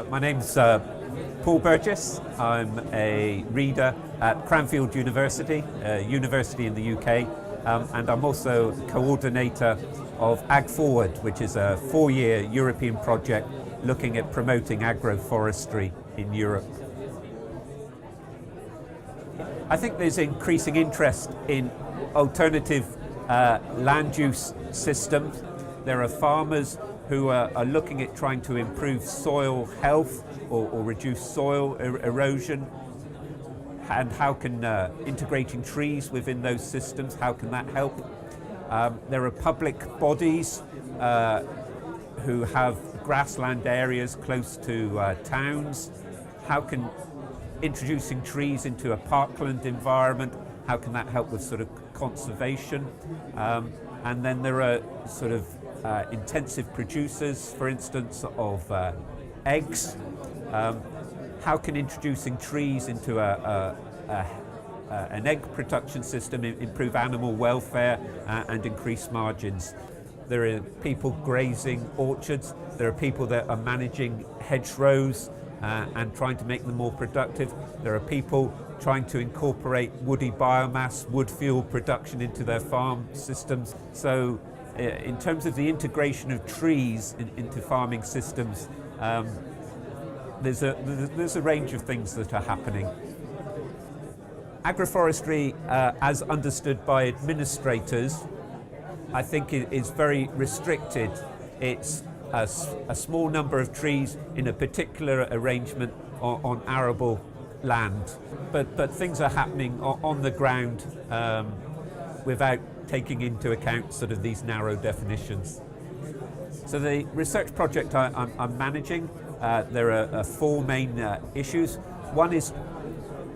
My name's Paul Burgess. I'm a reader at Cranfield University, a university in the UK, and I'm also coordinator of AGFORWARD, which is a 4-year European project looking at promoting agroforestry in Europe. I think there's increasing interest in alternative land use systems. There are farmers who are looking at trying to improve soil health or reduce soil erosion, and how can integrating trees within those systems, how can that help? There are public bodies who have grassland areas close to towns. How can introducing trees into a parkland environment, how can that help with sort of conservation? And then there are sort of intensive producers, for instance, of eggs. How can introducing trees into an egg production system improve animal welfare and increase margins? There are people grazing orchards. There are people that are managing hedgerows and trying to make them more productive. There are people trying to incorporate woody biomass, wood fuel production into their farm systems. So in terms of the integration of trees into farming systems, there's a range of things that are happening. Agroforestry, as understood by administrators, I think is very restricted. It's a small number of trees in a particular arrangement on arable land. But things are happening on the ground without taking into account sort of these narrow definitions. So the research project I'm managing, there are 4 main issues. One is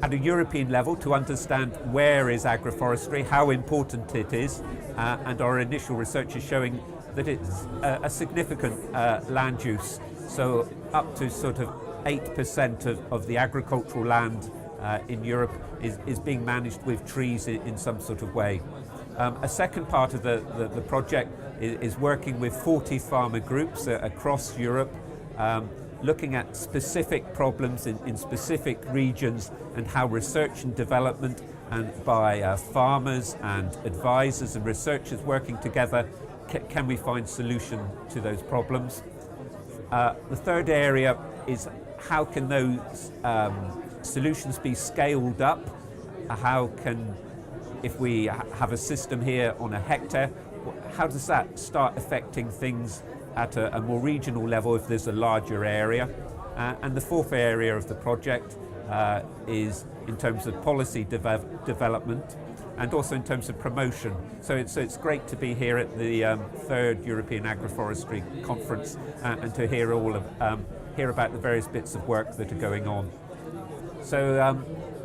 at a European level to understand where is agroforestry, how important it is, and our initial research is showing that it's a significant land use. So up to sort of 8% of the agricultural land in Europe is being managed with trees in some sort of way. A second part of the project is working with 40 farmer groups across Europe, looking at specific problems in specific regions and how research and development and by farmers and advisors and researchers working together can we find solution to those problems. The third area is how can those solutions be scaled up? How can, if we have a system here on a hectare, how does that start affecting things at a more regional level if there's a larger area? And the fourth area of the project is in terms of policy development and also in terms of promotion. So it's great to be here at the 3rd European Agroforestry Conference and to hear hear about the various bits of work that are going on. So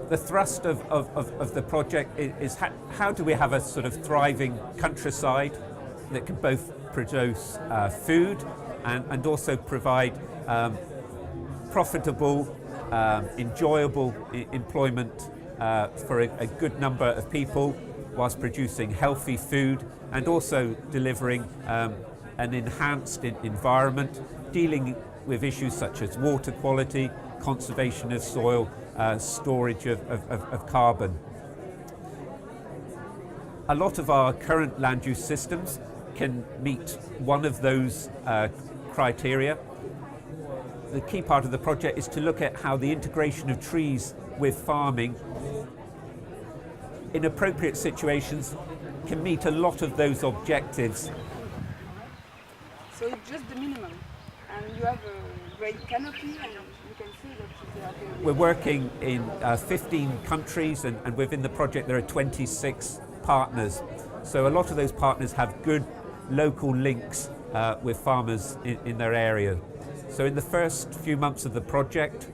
the thrust of the project is how do we have a sort of thriving countryside that can both produce food and also provide profitable, enjoyable employment for a good number of people, whilst producing healthy food and also delivering an enhanced environment, dealing with issues such as water quality, conservation of soil, storage of carbon. A lot of our current land use systems can meet one of those criteria. The key part of the project is to look at how the integration of trees with farming in appropriate situations can meet a lot of those objectives. So it's just the minimum, and you have a great canopy, and you can see that we're working in 15 countries, and within the project there are 26 partners. So a lot of those partners have good local links with farmers in their area. So in the first few months of the project,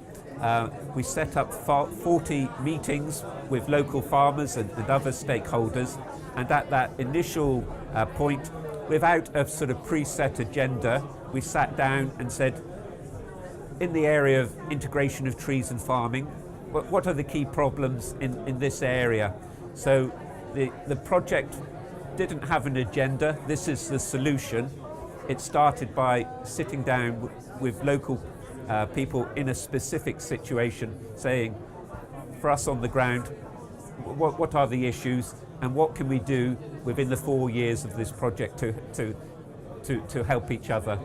we set up 40 meetings with local farmers and other stakeholders, and at that initial point, without a sort of preset agenda, we sat down and said, in the area of integration of trees and farming, what are the key problems in this area? So the project didn't have an agenda. This is the solution. It started by sitting down with local people in a specific situation, saying, for us on the ground, what are the issues and what can we do within the 4 years of this project to help each other.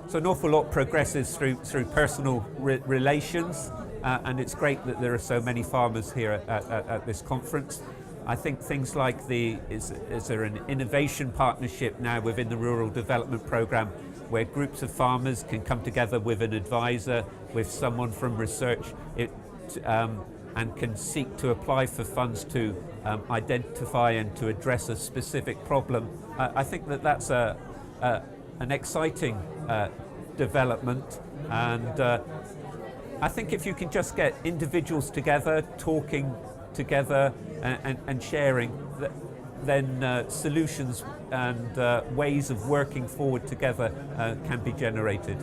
So an awful lot progresses through personal relations, and it's great that there are so many farmers here at this conference. I think things like is there an innovation partnership now within the Rural Development Programme where groups of farmers can come together with an advisor, with someone from research, and can seek to apply for funds to identify and to address a specific problem. I think that's an exciting development, and I think if you can just get individuals together, talking together and sharing, then solutions and ways of working forward together can be generated.